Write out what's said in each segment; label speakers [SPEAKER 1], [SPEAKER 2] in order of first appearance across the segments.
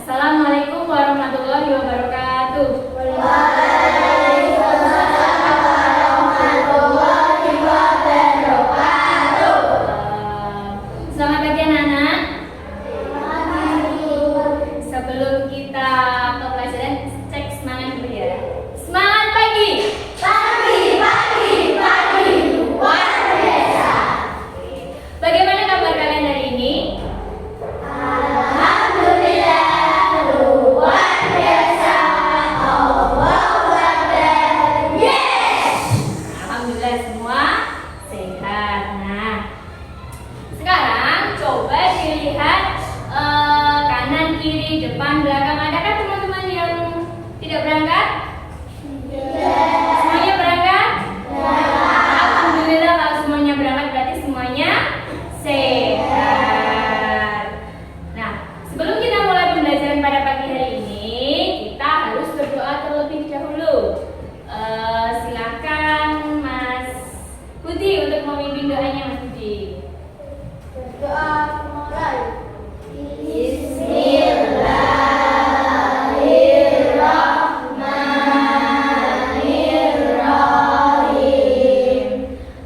[SPEAKER 1] Assalamualaikum warahmatullahi wabarakatuh. Selamat pagi anak-anak. Sebelum kita ke pelajaran, cek semangat dulu ya. Semangat pagi. Luar biasa. Bagaimana kabar kalian hari ini? Alhamdulillah semua sehat. Nah, sekarang coba dilihat kanan, kiri, depan, belakang. Adakah teman-teman yang tidak berangkat? Semuanya berangkat? Alhamdulillah kalau semuanya berangkat berarti semuanya sehat. Nah, sebelum kita mulai pembelajaran pada pagi hari ini, kita harus berdoa terlebih dahulu. Silakan Mas Budi untuk memimpin doanya, Mas Budi.
[SPEAKER 2] Berdoa mulai. Bismillahirrahmanirrahim.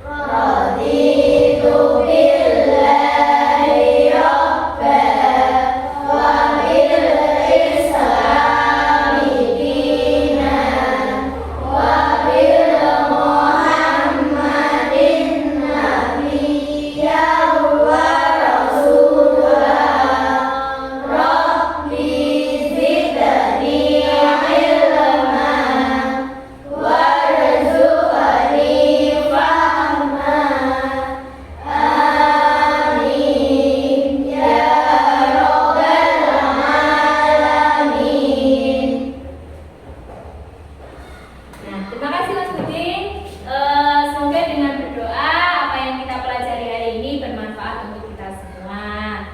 [SPEAKER 2] Raditu billahi rabban wa bil islami dinan wa bil muhammadin nabiyyan wa rasulan. Rabbi zidni ilman warzuqni fahman. Amin ya rabbal alamin.
[SPEAKER 1] Nah, terima kasih Mas Budi. Semoga dengan berdoa apa yang kita pelajari hari ini bermanfaat untuk kita semua.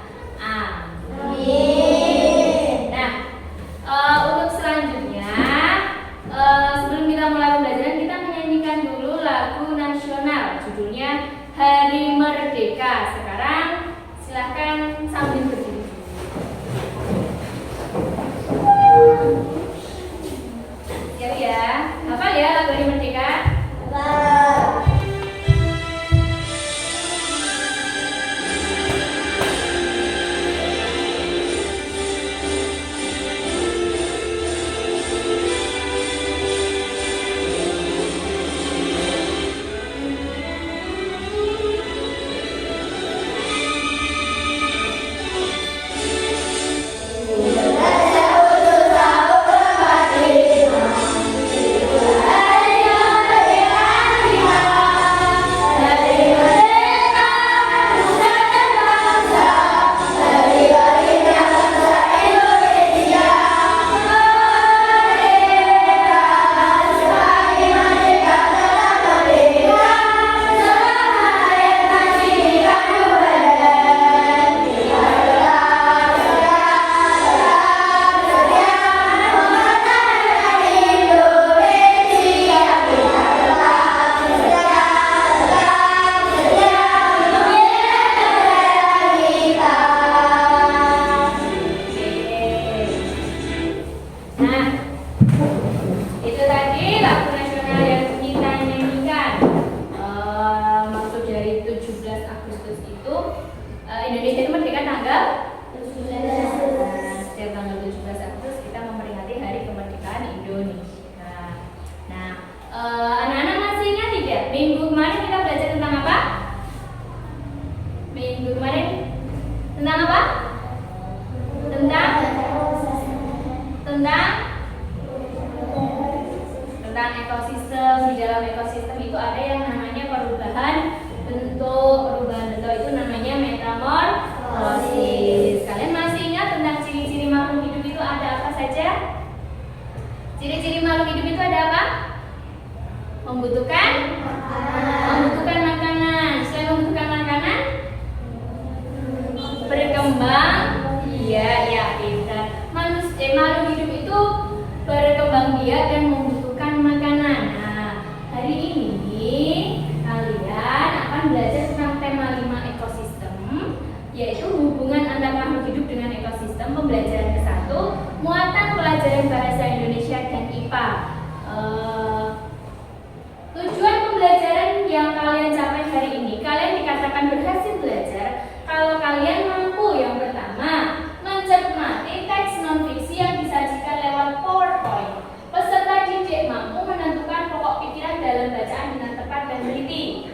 [SPEAKER 1] Amin. Nah, untuk selanjutnya, sebelum kita mulai pembelajaran, kita menyanyikan dulu lagu nasional. Judulnya Hari Merdeka. Sekarang silahkan sambil berdiri. Siap ya? Hafal ya lagu Hari Merdeka? Nah, itu tadi lagu nasional yang kita nyanyikan. Maksud dari 17 Agustus itu Indonesia itu merdeka tanggal 17. Setiap tanggal 17 Agustus kita memperingati Hari Kemerdekaan Indonesia. Nah, anak-anak masih ingat tidak? Minggu kemarin kita belajar tentang apa? Minggu kemarin tentang apa? Tentang ekosistem. Di dalam ekosistem itu ada yang namanya perubahan bentuk itu namanya metamorfosis. Kalian masih ingat tentang ciri-ciri makhluk hidup itu ada apa saja? Ciri-ciri makhluk hidup itu ada apa? Membutuhkan makanan. Selain membutuhkan makanan, berkembang. Iya, pintar. Makhluk hidup itu berkembang biak dan membutuhkan makanan. Nah, hari ini kalian akan belajar tentang tema 5 ekosistem, yaitu hubungan antar makhluk hidup dengan ekosistem. Pembelajaran ke-1 IPA. Tujuan pembelajaran yang kalian capai hari ini, kalian dikatakan berhasil belajar kalau kalian mampu yang pertama mencermati teks non-fiksi yang disajikan lewat PowerPoint. Peserta didik mampu menentukan pokok pikiran dalam bacaan dengan tepat dan teliti.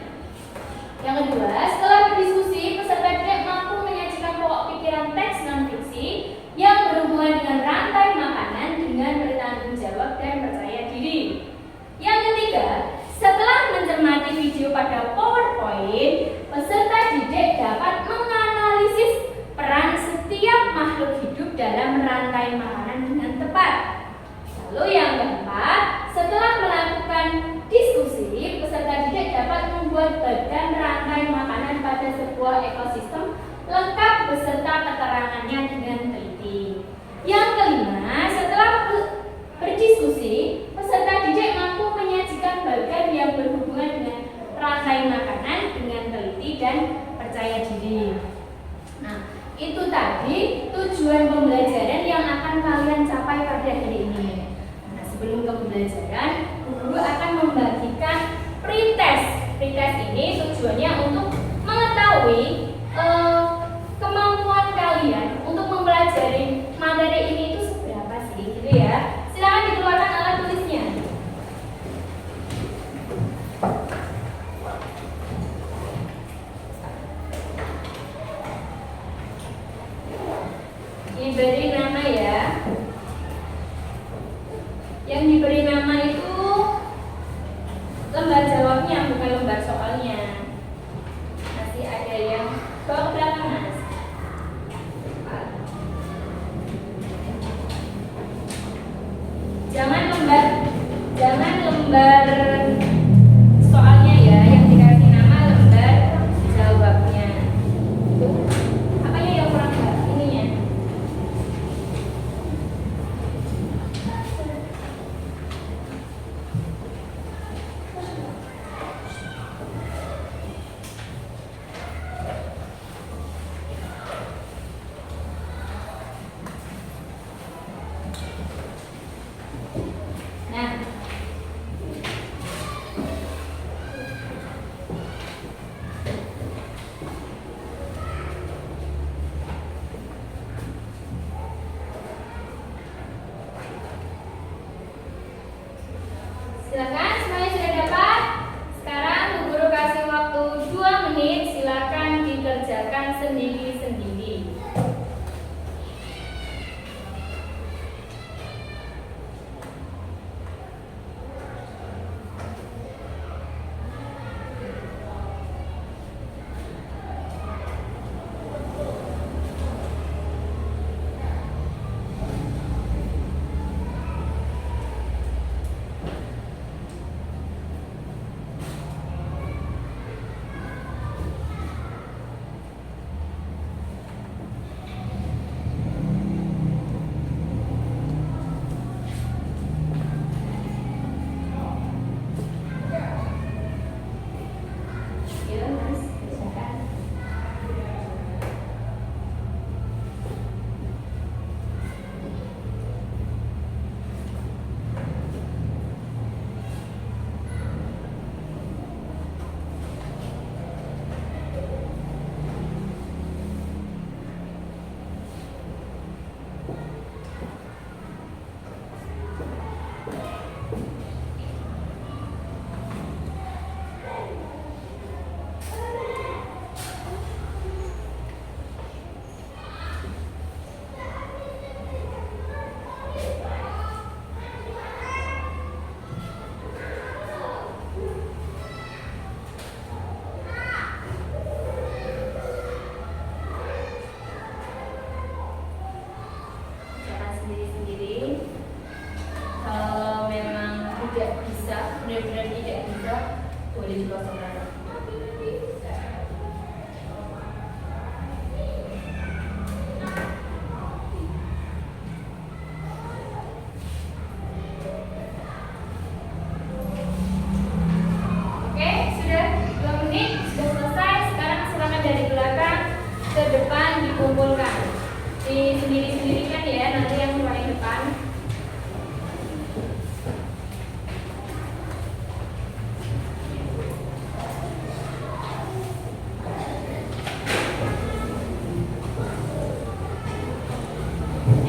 [SPEAKER 1] Yang kedua, setelah berdiskusi, peserta didik mampu menyajikan pokok pikiran teks non-fiksi yang berhubungan dengan rantai makanan dengan bertanggung jawab dan percaya diri. Yang ketiga, setelah mencermati video pada PowerPoint, peserta didik dapat menganalisis peran setiap makhluk hidup dalam rantai makanan dengan tepat. Lalu yang keempat, setelah melakukan diskusi, peserta didik dapat membuat badan rantai makanan pada sebuah ekosistem lengkap beserta keterangannya dengan teliti. Yang kelima, setelah berdiskusi, peserta didik mampu menyajikan bagian yang berhubungan dengan rantai makanan dengan teliti dan percaya diri. Nah, itu tadi tujuan pembelajaran yang akan kalian capai pada hari ini. Nah, sebelum ke pembelajaran, guru akan membagikan pretest. Pretest ini tujuannya untuk mengetahui kemampuan kalian untuk mempelajari materi ini itu seberapa sih, gitu ya. Silakan dikeluarkan alat tulisnya. Diberi nama ya. Yang diberi nama itu lembar jawabnya, bukan lembar soalnya. Masih ada yang bawa ke belakang, Mas. Jangan lembar soalnya ya, yang dikasih nama lembar jawabnya. Apanya yang kurang Mbak? Ininya. Nah, silakan semuanya sudah dapat. Sekarang Bu Guru kasih waktu 2 menit, silakan dikerjakan sendiri-sendiri. Yuk, Mas, kerjakan. Kerjakan sendiri-sendiri. Kalau memang tidak bisa, benar-benar tidak bisa, boleh dikosongkan. Oke, sudah 2 menit, sudah selesai. Sekarang silakan dari belakang ke depan dikumpulkan. Di sendiri-sendiri kan ya, nanti yang paling depan.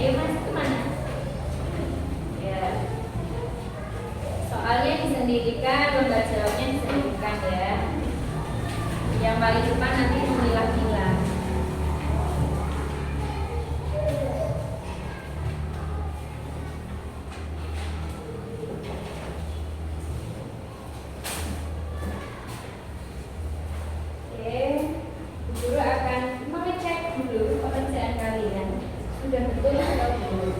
[SPEAKER 1] Ayo Mas, kemana? Ya. Soalnya disendirikan, lembar jawabnya disendirikan ya. Yang paling depan nanti memilah-milah. Oke, guru akan mengecek dulu pekerjaan kalian sudah betul atau belum.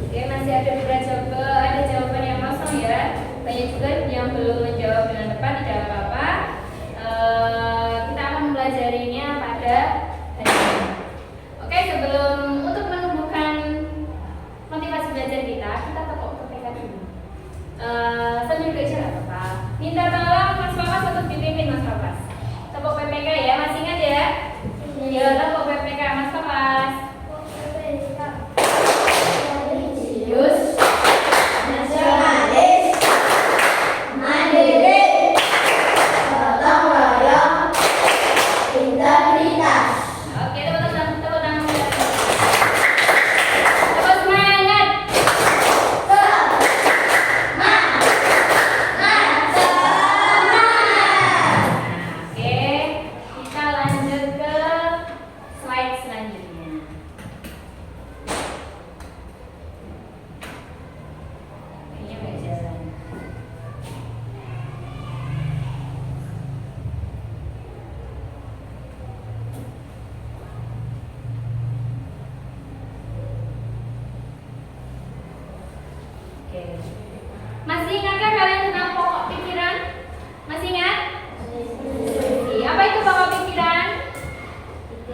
[SPEAKER 1] Oke, masih ada beberapa ada jawaban yang kosong ya. Banyak juga yang belum menjawab dengan tepat, tidak apa-apa. Kita akan mempelajarinya pada hari ini. Oke, sebelum untuk menumbuhkan motivasi belajar kita tepuk PPK dulu. Sambil belajar apa? Minta tolong Mas Papas untuk dipimpin Mas Papas. Tepuk PPK ya, masih ingat ya? Ya, tepuk PPK Mas Papas. Serius?
[SPEAKER 2] Nasionalis, mandiri, gotong royong, integritas.
[SPEAKER 1] Oke, tepuk tangan. Tepuk semangat. Oke, kita lanjut ke slide selanjutnya. Kayaknya nggak jalan. Oke. Masih ingatkah kalian tentang pokok pikiran? Masih ingat? Apa itu pokok pikiran?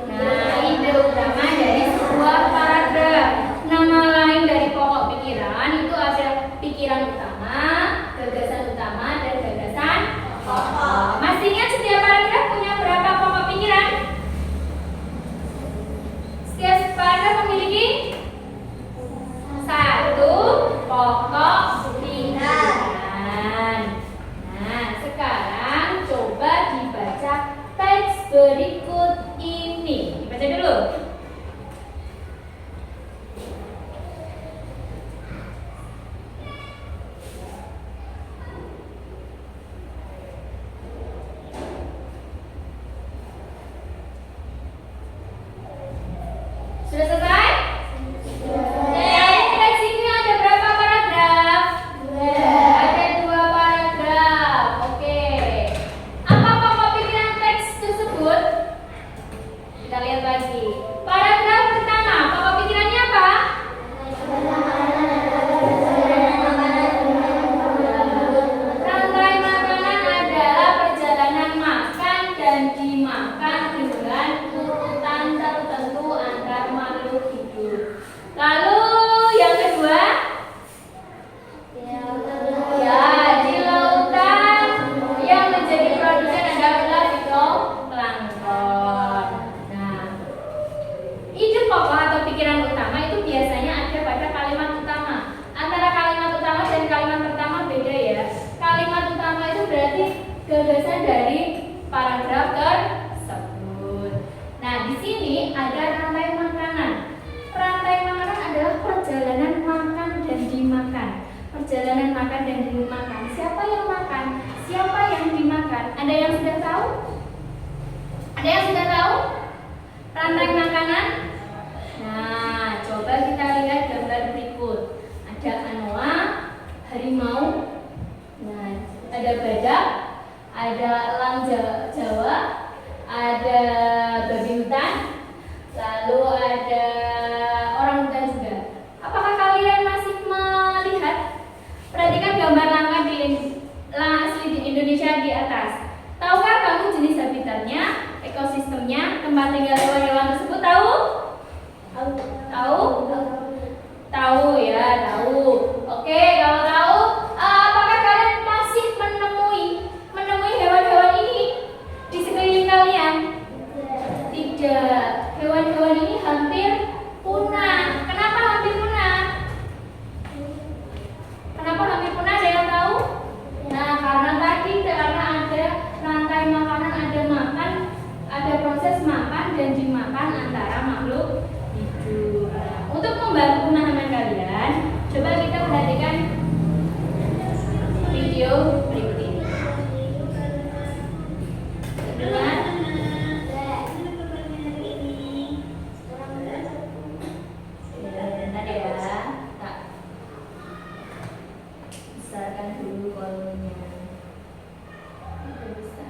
[SPEAKER 1] Nah, ide utama dari sebuah paragraf. Nama lain dari pokok pikiran itu ada pikiran utama, gagasan utama, dan gagasan pokok. Masih ingat setiap paragraf punya berapa pokok pikiran? Setiap paragraf memiliki satu pokok pikiran. Nah, sekarang coba dibaca teks berikut ini. Dibaca dulu. Sudah selesai? Teks ini ada berapa paragraf? Ada 2 paragraf. Oke. Apa pokok pikiran teks tersebut? Kita lihat lagi. Paragraf pertama, pokok pikirannya apa? Rantai makanan adalah perjalanan makan dan dimakan dengan urutan tertentu antar makhluk hidup. Lalu yang kedua, ya, di lautan yang menjadi produsen adalah fitoplankton. Nah, ide pokok atau pikiran utama itu biasanya ada pada kalimat utama. Antara kalimat utama dan kalimat pertama beda ya. Kalimat utama itu berarti gagasan dari paragraf tersebut. Nah, di sini ada rantai makanan. Rantai makanan adalah perjalanan makan dan dimakan. Perjalanan makan dan dimakan. Siapa yang makan? Siapa yang dimakan? Ada yang sudah tahu? Ada yang sudah tahu? Rantai makanan? Nah, coba kita lihat gambar berikut. Ada anoa, harimau, nah, ada badak, ada elang Jawa, ada babi hutan, lalu ada orang hutan juga. Apakah kalian masih melihat? Perhatikan gambar langka asli di Indonesia di atas. Tahukah kamu jenis habitatnya, ekosistemnya, tempat tinggal hewan-hewan tersebut? Tahu? Tahu? Tahu ya, tahu. Oke, kalau tahu, apakah kalian masih menemui hewan-hewan ini di sekeliling kalian? Tidak. Hewan-hewan ini hampir punah. Kenapa hampir punah? Kenapa hampir punah? Ada yang tahu? dulu kolomnya. Udah bisa.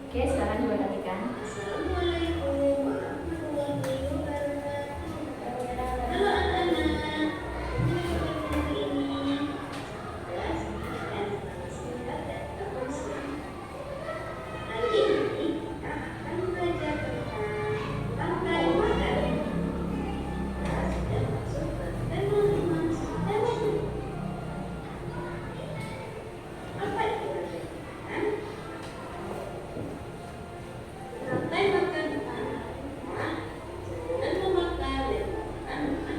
[SPEAKER 1] Oke, sekarang coba ketikkan.
[SPEAKER 2] Assalamualaikum warahmatullahi wabarakatuh. Halo anak-anak. Hari ini kelas singkat dan terus. Hari ini kita akan belajar tentang rantai makanan. Kita sudah masuk ke tema 5 dan 6. Apa itu rantai makanan? Rantai makanan adalah jaringan memakan dan makanan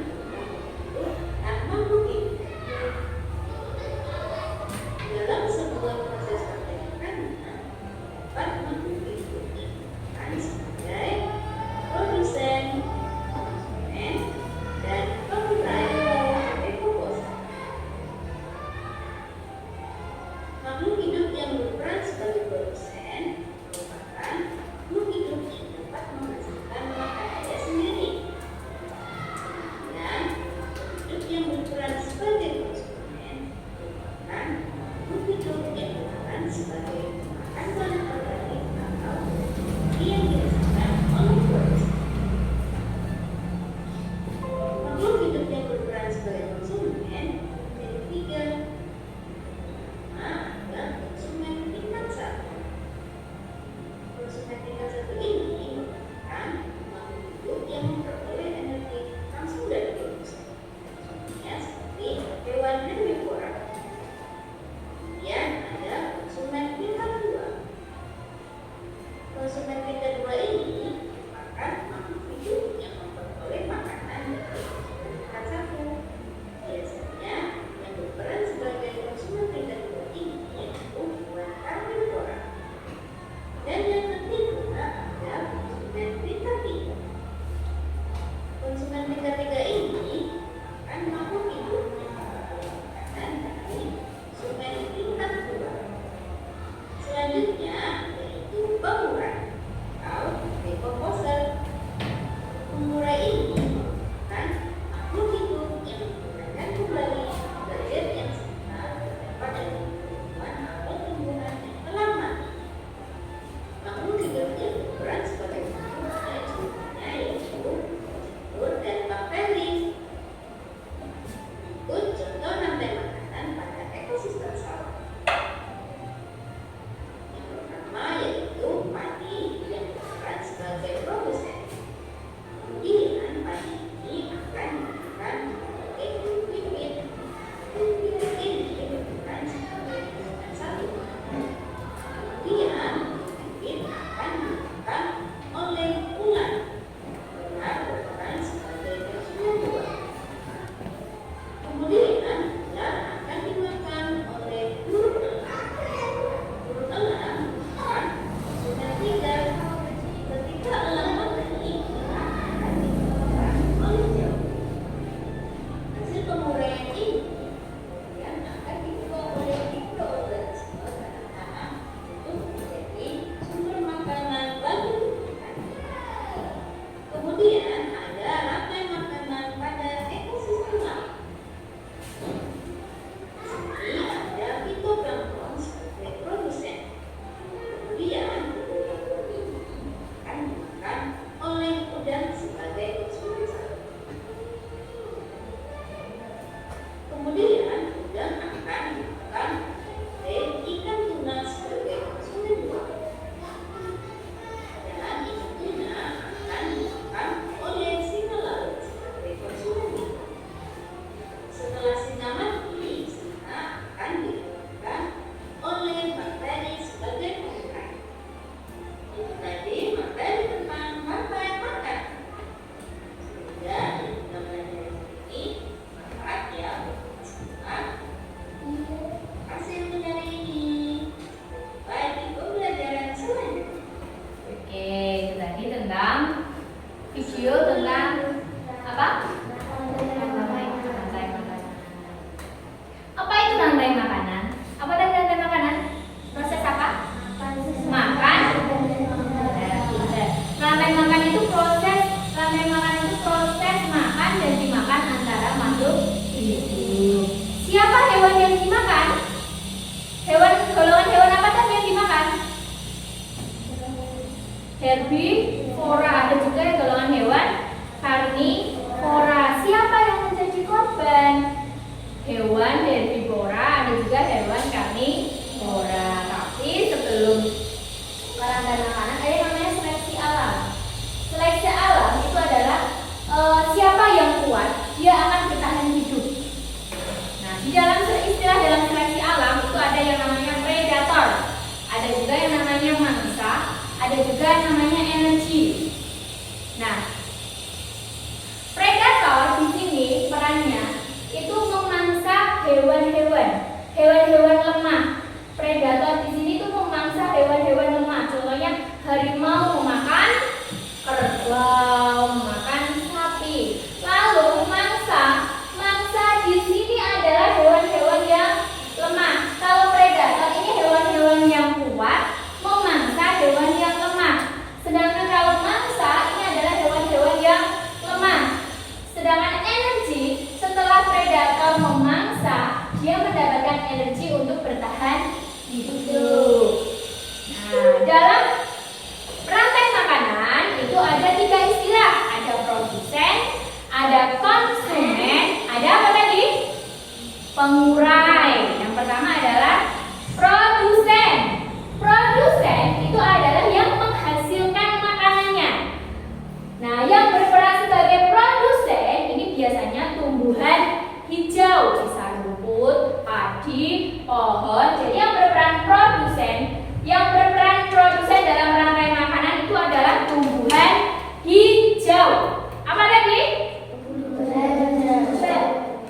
[SPEAKER 2] untuk makhluk hidup. Dalam sebuah proses rantai makanan, dapat makhluk hidup dimakan sebagai produsen, konsumen, dan pemberi dekomposisi. Makhluk hidup yang berperan sebagai produsen merupakan makhluk hidup yang dapat menghasilkan makanannya sendiri. Dan makhluk hidup yang berperan sebagai konsumen merupakan makhluk hidup yang berperan sebagai pemakan bahan organik atau energi yang dihasilkan oleh produsen. Makhluk hidup yang berperan sebagai konsumen menjadi 3. Ada konsumen tingkat 1. Konsumen tingkat 1 ini merupakan makhluk hidup yang memperoleh energi langsung dari produsen. Contohnya seperti hewan herbivora. Kemudian ada konsumen tingkat 2. Konsumen tingkat 2 ini merupakan makhluk hidup yang memperoleh makanan dari konsumen tingkat 1. Biasanya yang berperan sebagai konsumen tingkat 2 ini yaitu hewan karnivora. Dan yang ketiga ada konsumen tingkat 3. Konsumen tingkat 3 ini merupakan makhluk hidup yang memperoleh makanan dari konsumen tingkat 2. Selanjutnya yaitu pemurah atau decomposer. Pemurah ini merupakan makhluk hidup yang menggunakan kembali zat yang sebentar terdapat dari tumbuhan atau tumbuhan yang telah mati. Makhluk hidup yang berperan sebagai pemurah contohnya yaitu jamur dan bakteri. Berikut contoh rantai makanan pada ekosistem sawah. Yang pertama yaitu padi yang berperan sebagai produsen. Kemudian padi ini akan dimakan sebagai bibit. Bibit ini berperan sebagai konsumen 1. Kemudian bibit akan dimakan oleh ulat. Ulat berperan sebagai konsumen 2. Kemudian ulat akan dimakan oleh burung elang. Burung elang merupakan konsumen 3. Ketika elang mati, elang akan dimakan oleh jamur. Hasil pemuraian ini kemudian akan diubah oleh mikroorganisme pada tanah untuk menjadi sumber makanan bagi tumbuhan. Kemudian ada rantai makanan pada ekosistem laut. Di sini ada fitoplankton sebagai produsen. Kemudian fitoplankton ini akan dimakan oleh udang sebagai konsumen 1. Kemudian udang akan dimakan oleh ikan tuna sebagai konsumen 2. Dan ikan tuna akan dimakan oleh singa laut sebagai konsumen 3. Setelah singa mati, singa akan dimakan oleh bakteri sebagai pemurah. Itu tadi materi tentang rantai makanan. Semoga ilmu belajar ini bermanfaat ya buat semua. Terima kasih untuk hari ini. Sampai di pembelajaran selanjutnya.
[SPEAKER 1] Oke, itu tadi tentang video tentang apa? Rantai makanan. Apa itu rantai makanan? Apa tadi rantai makanan? Proses apa? Makan. Rantai makan itu proses pengurai. Yang pertama adalah produsen. Produsen itu adalah yang menghasilkan makanannya. Nah, yang berperan sebagai produsen ini biasanya tumbuhan hijau, bisa rumput, padi, pohon. Jadi yang berperan produsen dalam rantai makanan itu adalah tumbuhan hijau. Apa tadi?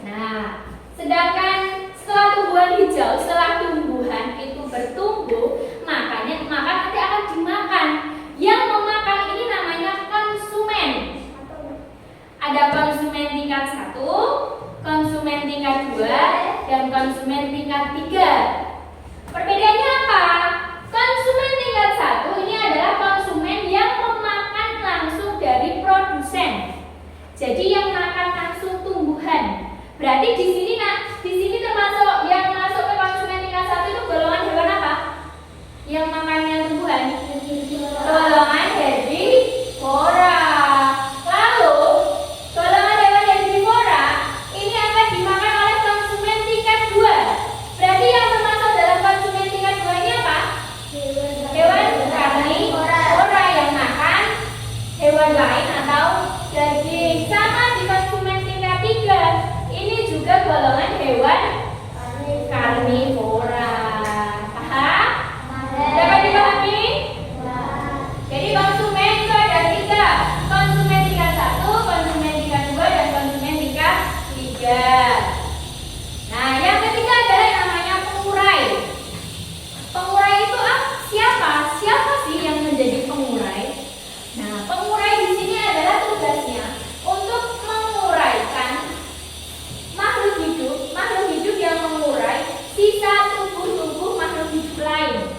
[SPEAKER 1] Nah, sedangkan setelah tumbuhan hijau, setelah tumbuhan itu bertumbuh, maka nanti akan dimakan. Yang memakan ini namanya konsumen. Ada konsumen tingkat 1, konsumen tingkat 2, dan konsumen tingkat 3. Perbedaannya apa? Konsumen tingkat 1 ini adalah konsumen yang memakan langsung dari produsen. Jadi yang makan langsung tumbuhan. Berarti di sini termasuk yang masuk ke konsumen tingkat 1 itu golongan hewan apa? Yang makannya tumbuhan. Golongan herbivora. Lalu golongan hewan herbivora ini akan dimakan oleh konsumen tingkat 2. Berarti yang termasuk dalam konsumen tingkat 2 ini apa? Hewan karnivora yang makan hewan lain atau daging. Sama di konsumen tingkat 3 ini juga golongan hewan karnivora. Paham? Dapat dipahami? Jadi konsumen itu ada 3. Konsumen tingkat 1, konsumen tingkat 2, dan konsumen tingkat 3. Nah, yang ketiga adalah yang namanya pengurai. Pengurai itu siapa? Siapa sih yang menjadi pengurai? Nah, pengurai di sini adalah tugasnya untuk menguraikan makhluk hidup yang mengurai sisa tubuh makhluk hidup lain.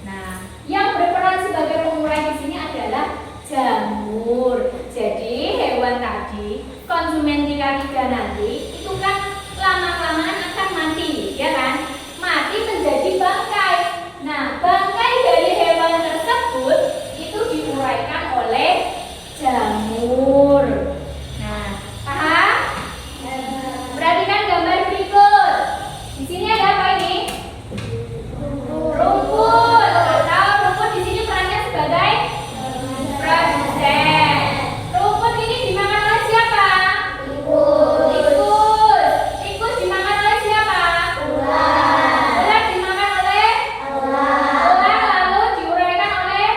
[SPEAKER 1] Nah, yang berperan sebagai pengurai di sini adalah jamur. Jadi hewan tadi, konsumen tingkat 3 nanti itu kan lama-kelamaan akan mati, ya kan? Mati menjadi bangkai. Nah, bangkai dari hewan tersebut itu diuraikan oleh jamur. Nah, paham? Perhatikan gambar berikut. Di sini ada apa ini? Rumput. Atau rumput di sini perannya sebagai produsen. Rumput ini dimakan oleh siapa? Tikus. Tikus dimakan oleh siapa? Ular dimakan oleh ular, lalu diuraikan oleh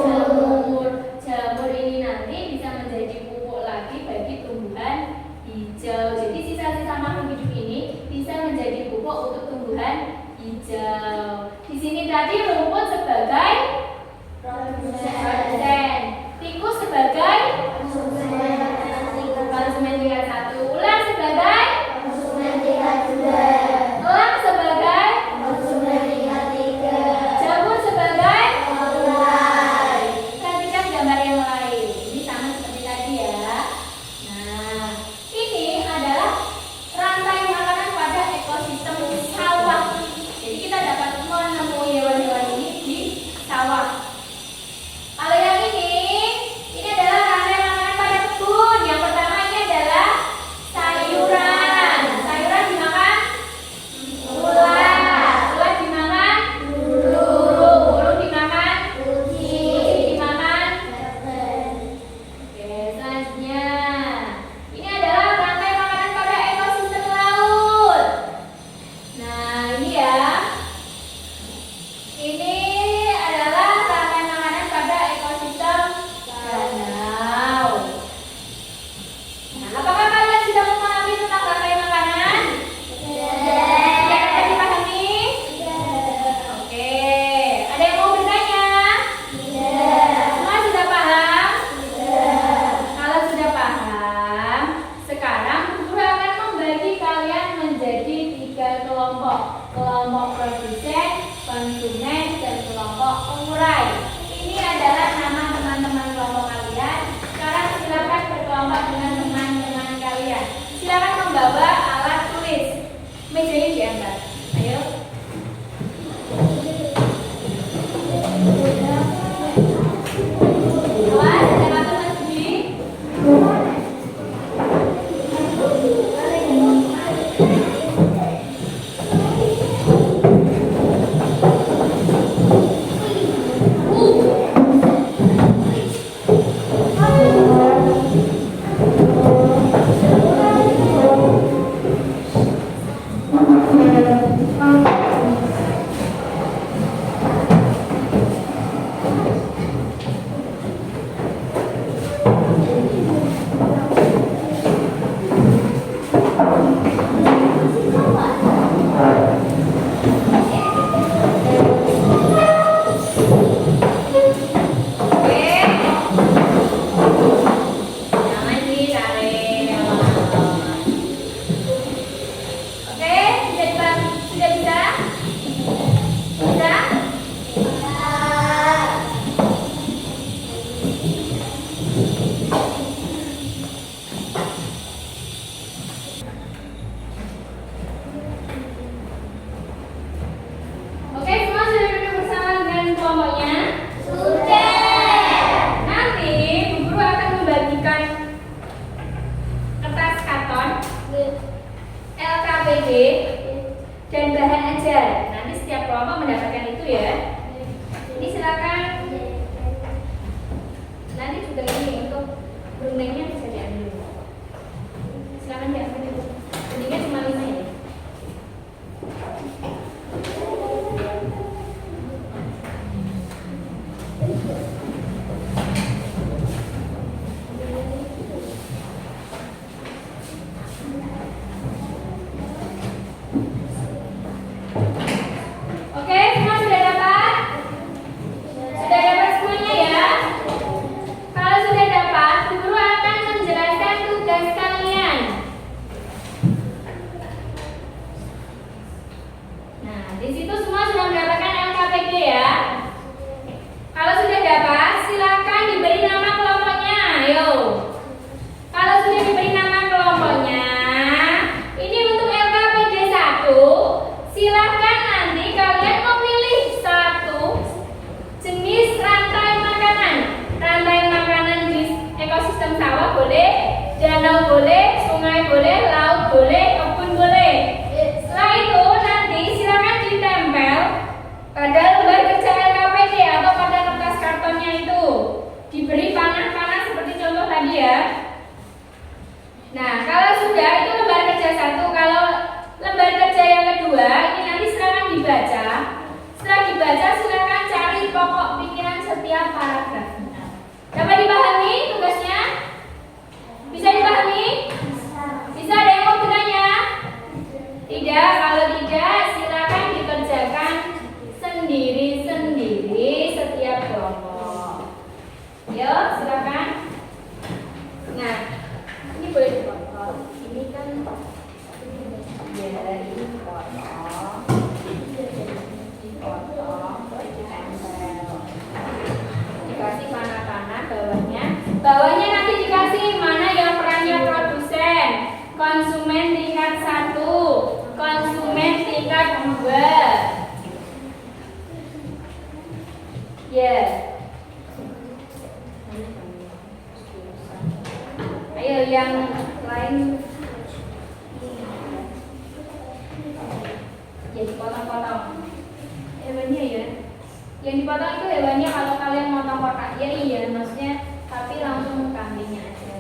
[SPEAKER 1] jamur. Jamur ini nanti bisa menjadi pupuk lagi bagi tumbuhan hijau. Jadi sisa-sisa makhluk hidup ini bisa menjadi pupuk untuk tumbuhan hijau. Di sini tadi rumput sebagai produsen, tikus sebagai konsumen tingkat 1, ular sebagai elang sebagai jamur sebagai Perhatikan gambar yang lain. Ini sama seperti tadi ya. Nah, ini adalah rantai makanan pada ekosistem sawah. Jadi kita dapat menemui hewan-hewan ini di sawah. Kalau yang ini adalah boleh, danau boleh, sungai boleh, laut boleh, kebun boleh. Setelah itu nanti silakan ditempel pada lembar kerja LKPD atau pada kertas kartonnya itu. Diberi panah-panah seperti contoh tadi ya. Nah, kalau sudah itu lembar kerja 1, kalau lembar kerja yang kedua ini nanti silakan dibaca. Setelah dibaca silakan cari pokok pikiran setiap paragrafnya. Dapat dipahami tugasnya? Bisa dipahami? Bisa, ada yang mau bertanya? Tidak, kalau tidak silakan dikerjakan sendiri-sendiri setiap kelompok. Yo, silakan. Nah, ini boleh dipotong. Ini kan ya, ini dipotong. Dipotong, terus ditempel. Dikasih panah-panah bawahnya. Bawahnya nanti dikasih mana yang perannya produsen, konsumen tingkat 1, konsumen tingkat 2. Ya. Ayo yang lain. Ya dipotong-potong. Hewannya ya. Yang dipotong itu hewannya kalau kalian motong kotak ya iya maksudnya, tapi langsung kambingnya aja.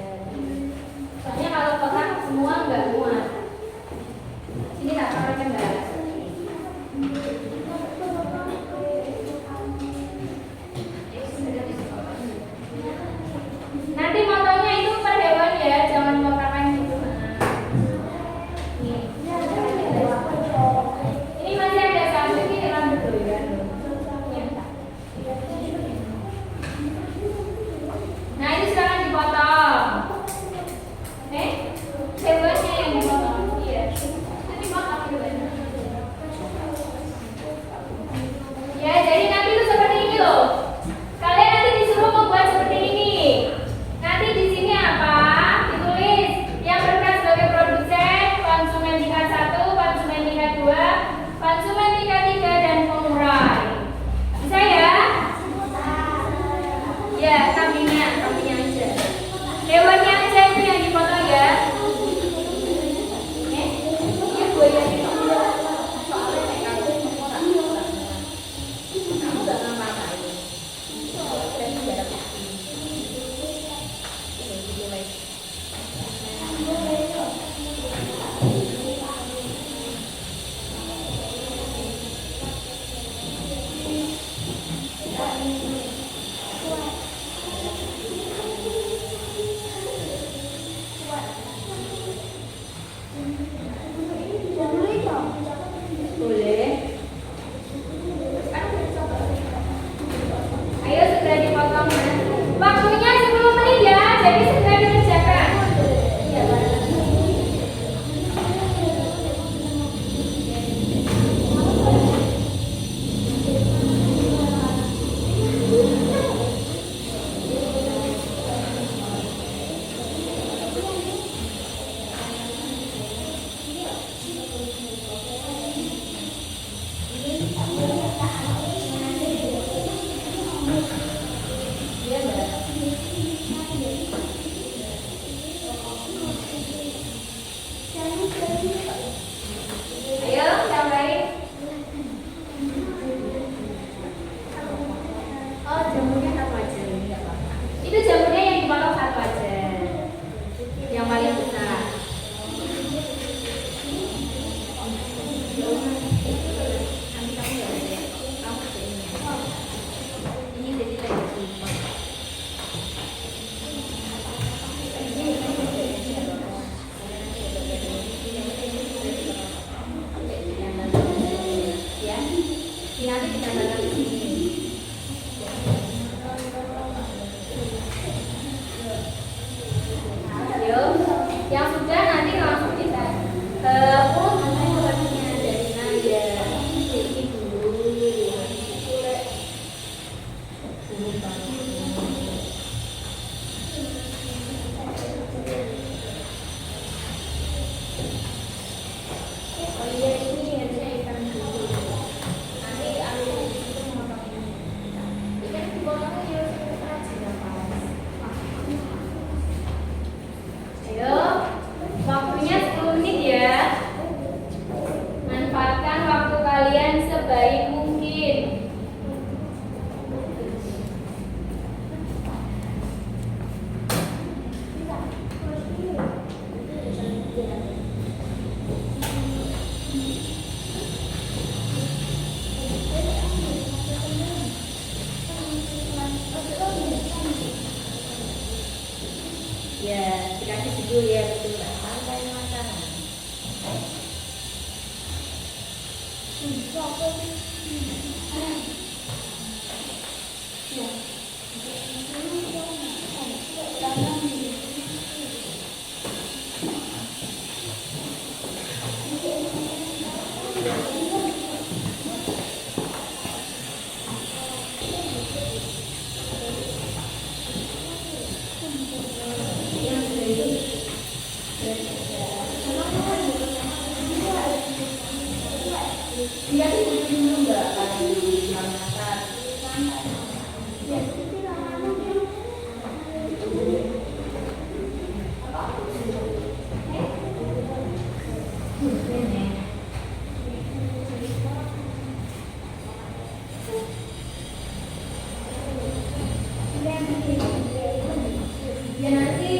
[SPEAKER 1] Soalnya kalau kotak semua nggak muat. Sini tak pakai enggak. Nanti motongnya itu per hewan ya, jangan kotakan gitu. Ini masih ada satu ini rambut doyan. Ya, dikasih judul ya, betul nggak? Pantai Mataram. Iya sih dulu nggak kalau di Makassar. Ya nanti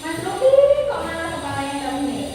[SPEAKER 1] Mas Luki kok malah kepalanya kamu nih?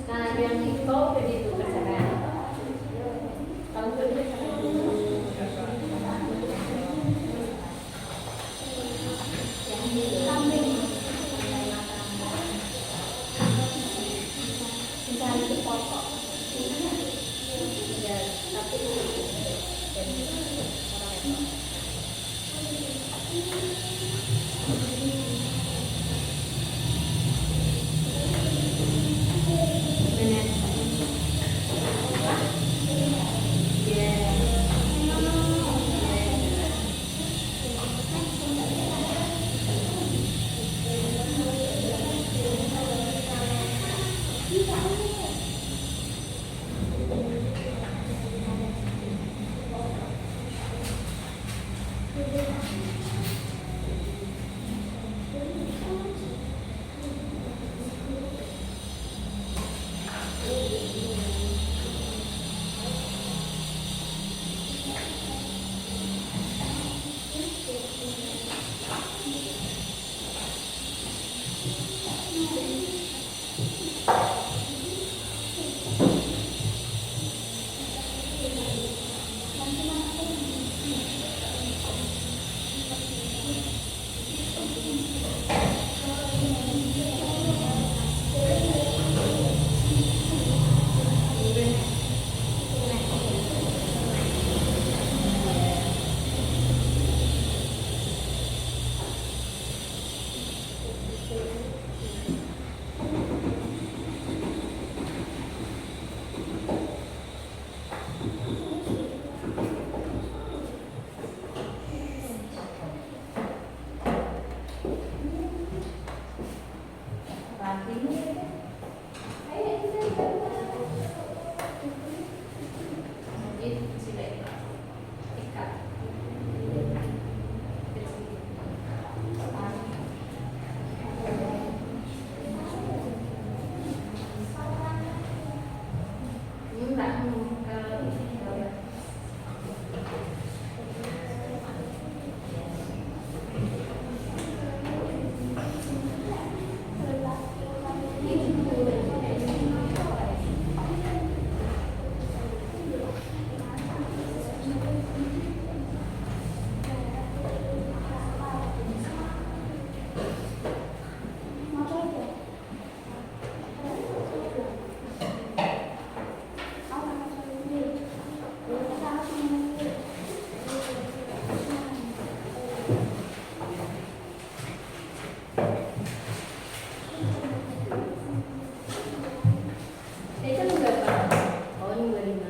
[SPEAKER 1] Nah, yang itu begitu perjalanan. Kamu Itu berapa? Oh, ini 25.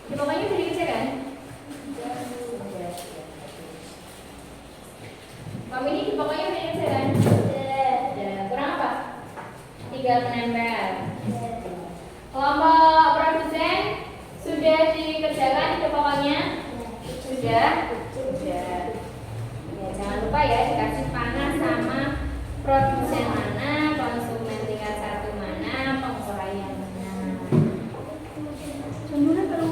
[SPEAKER 1] Ya, pokoknya udah dikerjakan? Sudah. Kamu ini pokoknya udah dikerjakan? Sudah. Kurang apa? Tinggal menempel. Kelompok produsen sudah dikerjakan itu pokoknya? Sudah? Sudah. Ya, jangan lupa ya dikasih panah sama produsen mana, konsumen tingkat 1 mana, penguraian mana. Semuanya perlu.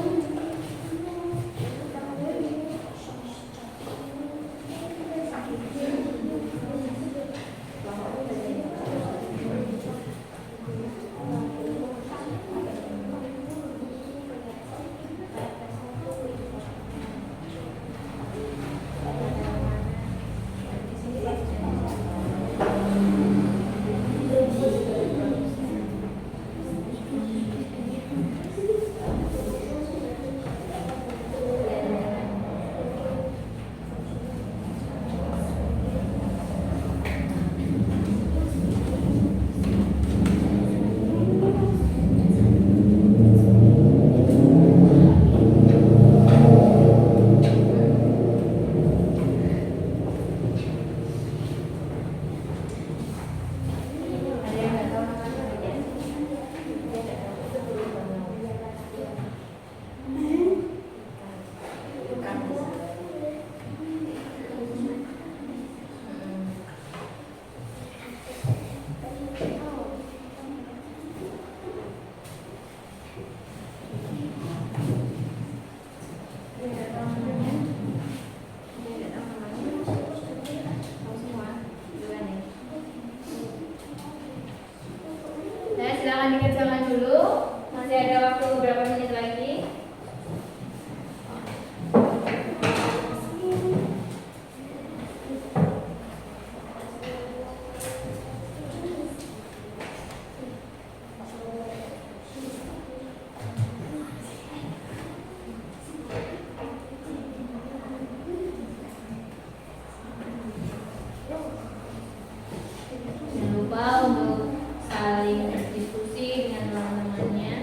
[SPEAKER 1] Silakan dikerjakan dulu. Masih ada waktu beberapa menit lagi. Jangan lupa untuk saling diskusi dengan teman-temannya.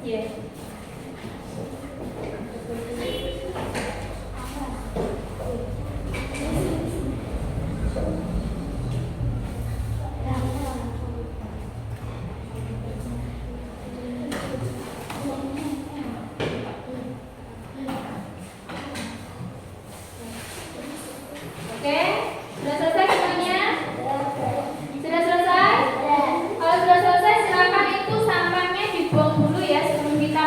[SPEAKER 1] Yes. Oke, sudah selesai semuanya? Sudah selesai? Kalau sudah selesai silakan itu sampahnya dibuang dulu ya sebelum kita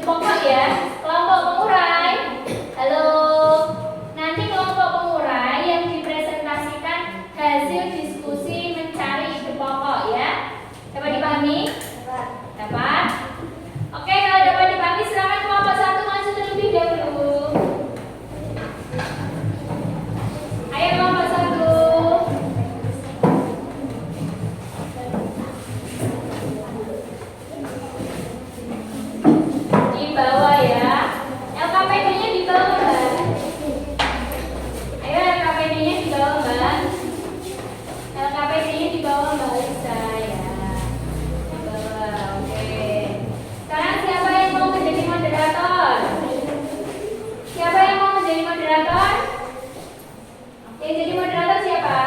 [SPEAKER 1] pokok ya. Kelompok pengurai. Halo. Nanti kelompok pengurai yang dipresentasikan hasil diskusi mencari ide pokok ya. Dapat dipahami? Dapat. Oke, kalau dapat dipahami silakan kelompok 1 maju terlebih dahulu. Ayo kelompok 1. Di bawah ya. LKPD-nya di bawah, Mbak. Ayo LKPD-nya di bawah, Mbak. LKPD-nya di bawah, Mbak Lisa ya. Di bawah. Oke. Sekarang siapa yang mau menjadi moderator? Siapa yang mau menjadi moderator? Yang jadi moderator siapa?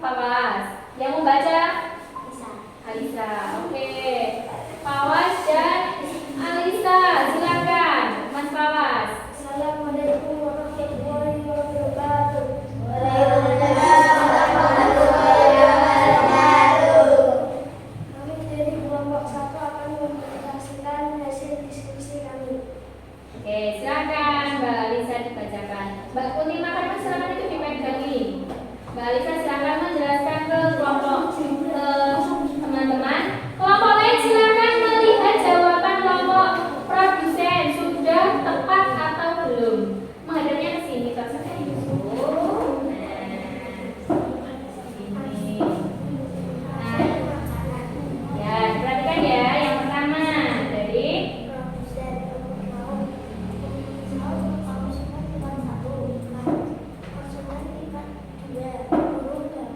[SPEAKER 1] Fawas. Yang mau baca? Alisa. Oke. Fawas dan Alisa, silakan. Mas Fawas.
[SPEAKER 3] Assalamualaikum warahmatullahi wabarakatuh. Kami dari kelompok 1 akan mempresentasikan hasil diskusi kami.
[SPEAKER 1] Oke, silakan Mbak Alisa dibacakan. Mbak Putri Makarim silakan itu dipegangin. Mbak Alisa silakan menjelaskan ke kelompok teman-teman. Kelompok lain silakan melihat jawaban kelompok produsen sudah tepat atau belum. Menghadapnya ke sini terserah ibu. Sini. Nah, ya perhatikan ya. Yang pertama dari
[SPEAKER 3] Produsen konsumen ikan 1, konsumen ikan 2, guru dan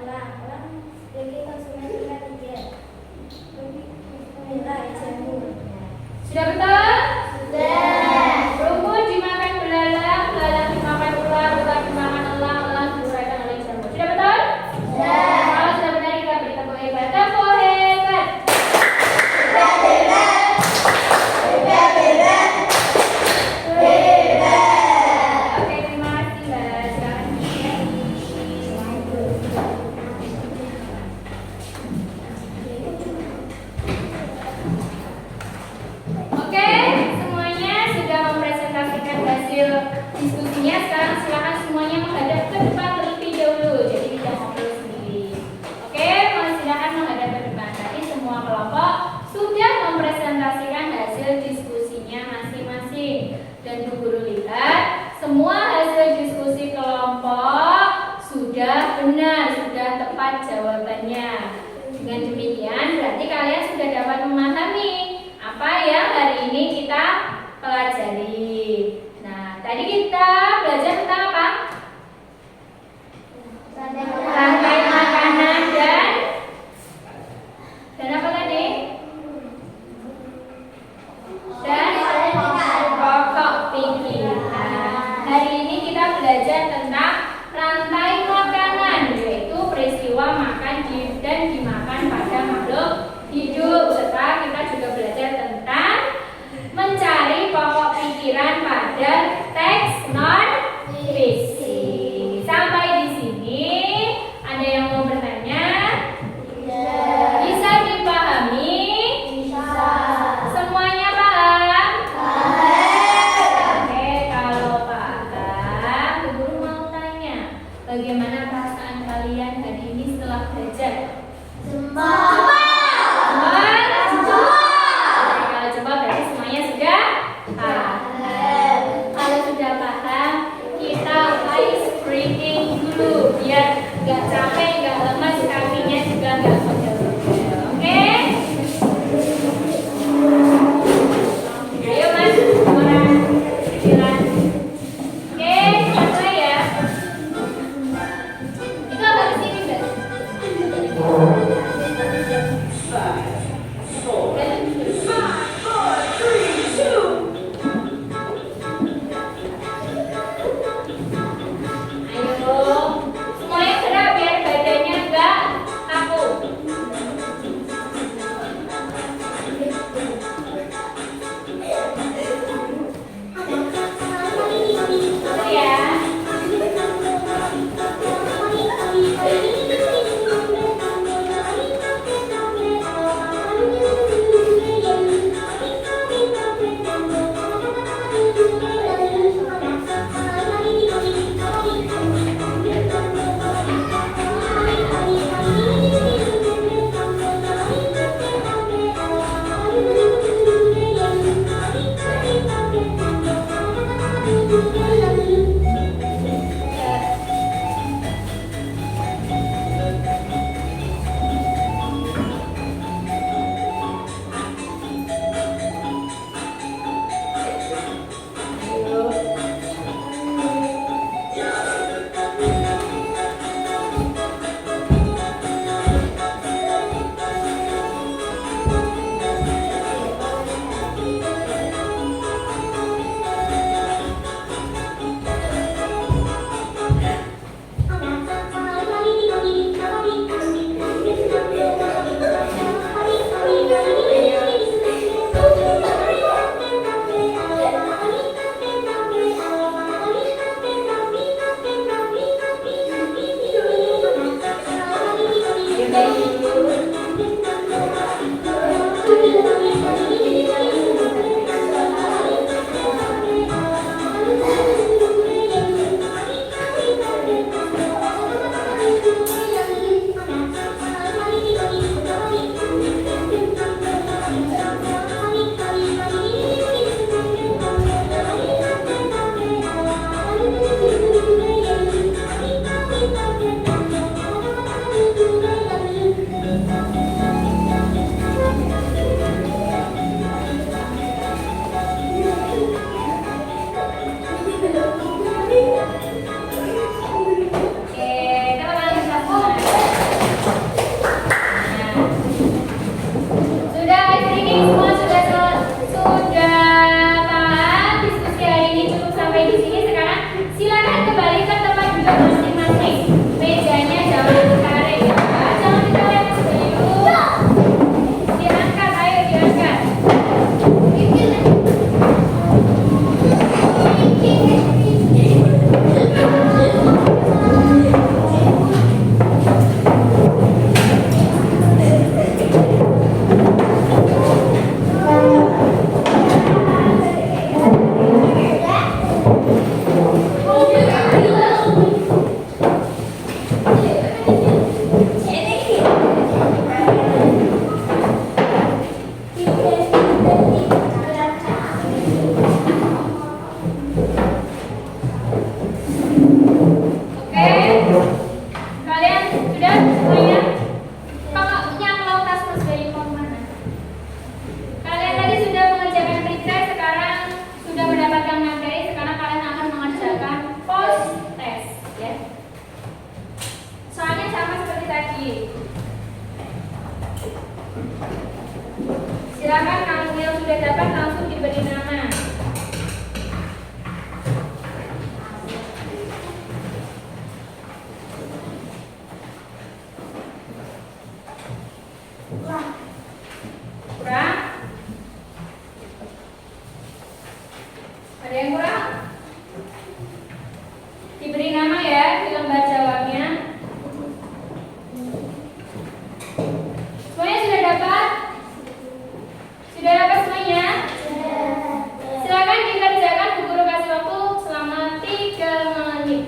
[SPEAKER 3] ulang bagi konsumen tingkat 3. Menilai jamu.
[SPEAKER 1] Sudah betul?
[SPEAKER 3] Sudah.
[SPEAKER 1] Rumput dimakan belalang, belalang dimakan ular, ular dimakan elang, elang diuraikan oleh jamur. Sudah betul?
[SPEAKER 3] Sudah.
[SPEAKER 1] Kalau sudah benar kita beri tepuk hebat. Tepuk hebat. Oke, terima kasih Mbak. Silakan. Oke, semuanya sudah mempresentasikan hasil diskusinya. Sekarang silakan semuanya menghadap ke depan terlebih dahulu. Jadi tidak ngobrol sendiri. Oke, silakan menghadap ke depan. Tadi semua kelompok sudah mempresentasikan hasil diskusinya masing-masing. Dan Bu Guru lihat semua hasil diskusi kelompok sudah benar, sudah tepat jawabannya. Dengan demikian berarti kalian sudah dapat memahami apa yang hari ini kita pelajari. Nah, tadi kita belajar tentang apa? Rantai makanan dan apa tadi? Dan pokok pikiran. Hari ini kita belajar tentang rantai makanan, yaitu peristiwa makan dan dimakan pada makhluk hidup. Serta kita juga belajar tentang mencari pokok pikiran pada teks non fisik. Sampai di sini ada yang mau bertanya? Bisa dipahami? Semuanya paham? Oke, kalau paham, Bu Guru mau tanya, bagaimana perasaan kalian hari ini setelah belajar? Kalau coba berarti semuanya sudah paham. Kalau sudah paham, kita ice breathing dulu biar nggak capek, nggak lemas, kakinya juga nggak pegel-pegel. Oke? Ayo Mas, orang kecilan. Oke, mulai ya. Itu agak ke sini Mbak. Ayo, semuanya gerak biar badannya enggak kaku. Betul ya. semuanya? Kalau yang lautas Mas Bayu mau mana? Kalian tadi sudah mengerjakan pre-test, sekarang sudah mendapatkan materi, sekarang kalian akan mengerjakan post-test ya. Soalnya sama seperti tadi. Silakan kamu yang sudah dapat langsung diberi nama. Kurang? Ada yang kurang? Diberi nama ya di lembar jawabnya. Semuanya sudah dapat? Sudah dapat semuanya? Silakan dikerjakan, Bu Guru kasih waktu selama 3 menit.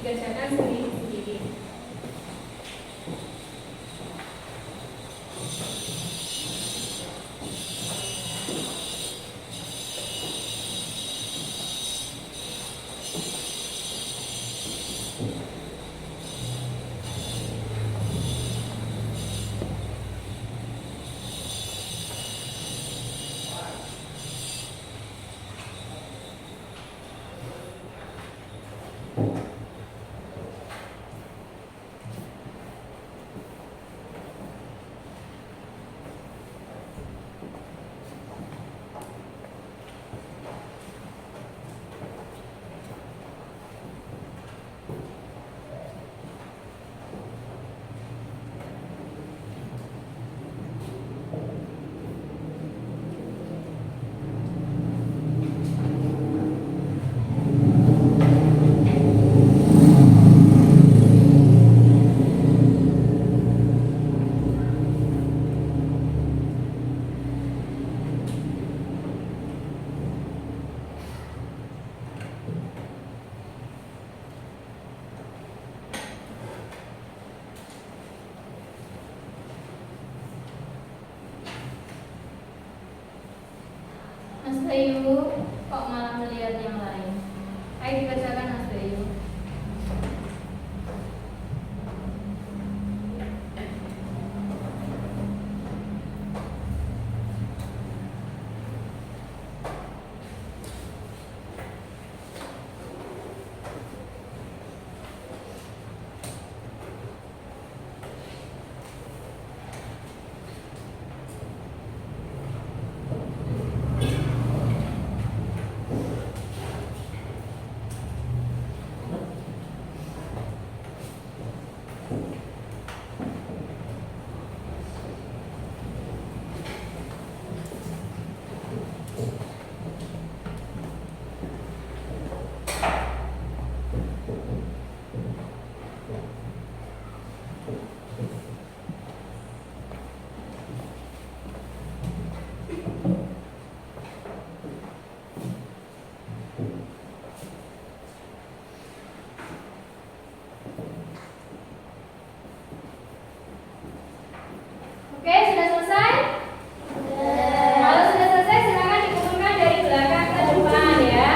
[SPEAKER 1] Dikerjakan sendiri-sendiri. Mas Bayu, kok malah melihat yang lain? Ayo dikerjakan Mas Bayu. Oke, sudah selesai? Kalau sudah selesai, silakan dikumpulkan dari belakang ke depan ya.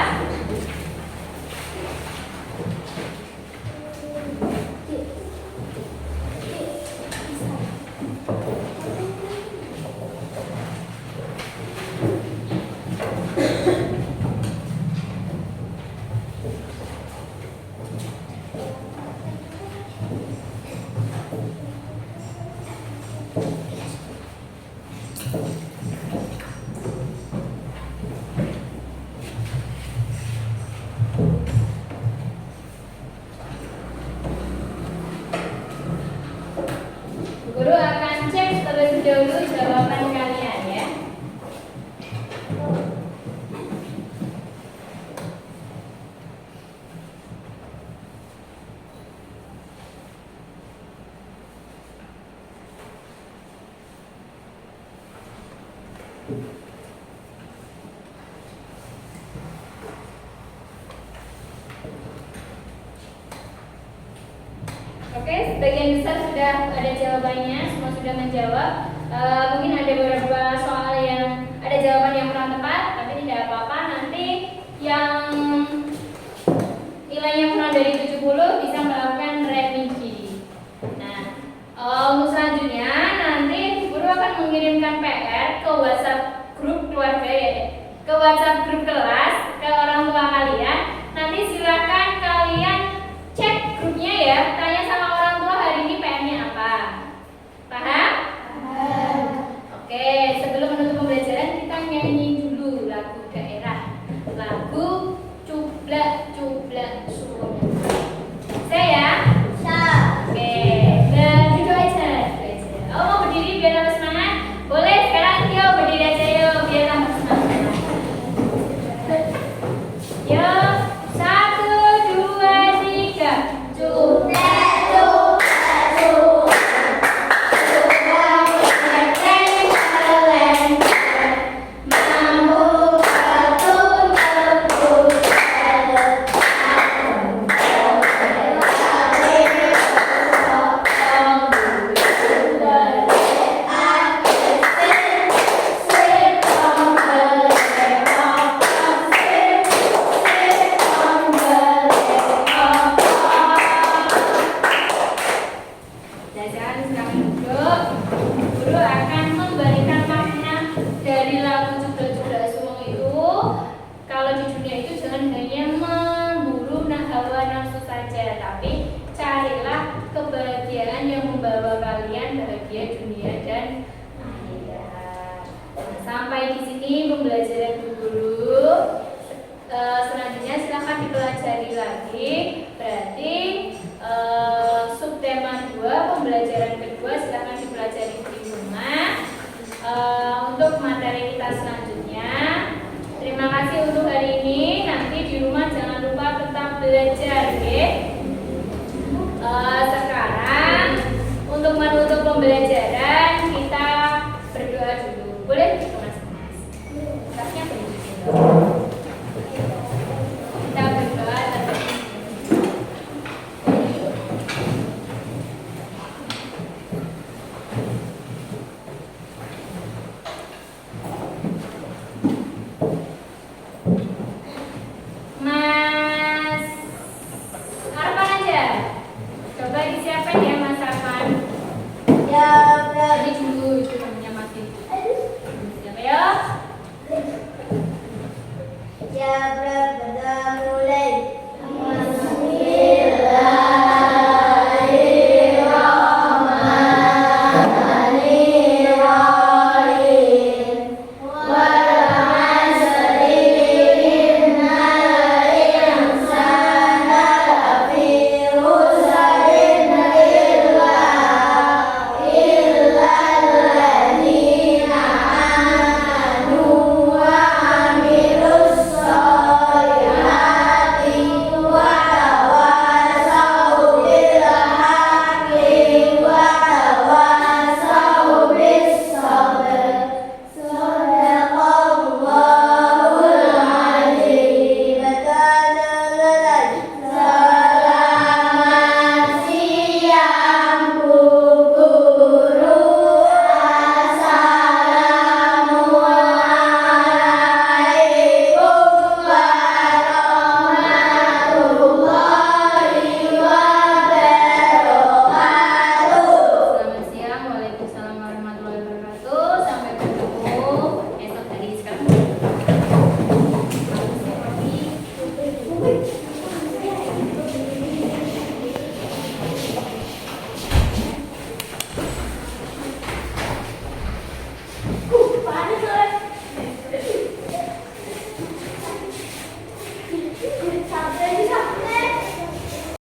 [SPEAKER 1] Guru akan cek terlebih dahulu jawaban kalian ya. Oke, sebagian besar sudah ada jawabannya, semua sudah menjawab. Mungkin ada beberapa soal yang ada jawaban yang kurang tepat, tapi tidak apa-apa. Nanti yang nilainya kurang dari 70 bisa melakukan revisi. Nah, untuk selanjutnya nanti guru akan mengirimkan PR ke WhatsApp grup keluarga ya, ke WhatsApp grup kelas, ke orang tua kalian. Nanti silakan kalian cek grupnya ya, tanya sama orang tua hari ini PR-nya apa. Paham? Oke, sebelum menutup pembelajaran kita nyanyi dulu lagu daerah, lagu Cublak Cublak Suwung. Saya oke, duduk aja. Oh, mau berdiri biar tambah semangat? Boleh, sekarang yuk berdiri aja yuk biar tambah semangat. Yuk, 1, 2, 3. Cublak Cublak Suwung. Guru akan memberikan makna dari lagu Cublak Cublak Suwung itu. Kalau judulnya itu jangan hanya memburu hawa nafsu saja, tapi carilah kebahagiaan yang membawa kalian bahagia dunia dan akhirat. Nah, sampai di sini pembelajaran guru. Selanjutnya silahkan dipelajari lagi. Berarti subtema 2 pembelajaran kedua silahkan dipelajari di rumah. Untuk materi kita selanjutnya, terima kasih untuk hari ini. Nanti di rumah jangan lupa tetap belajar, oke? Sekarang untuk menutup pembelajaran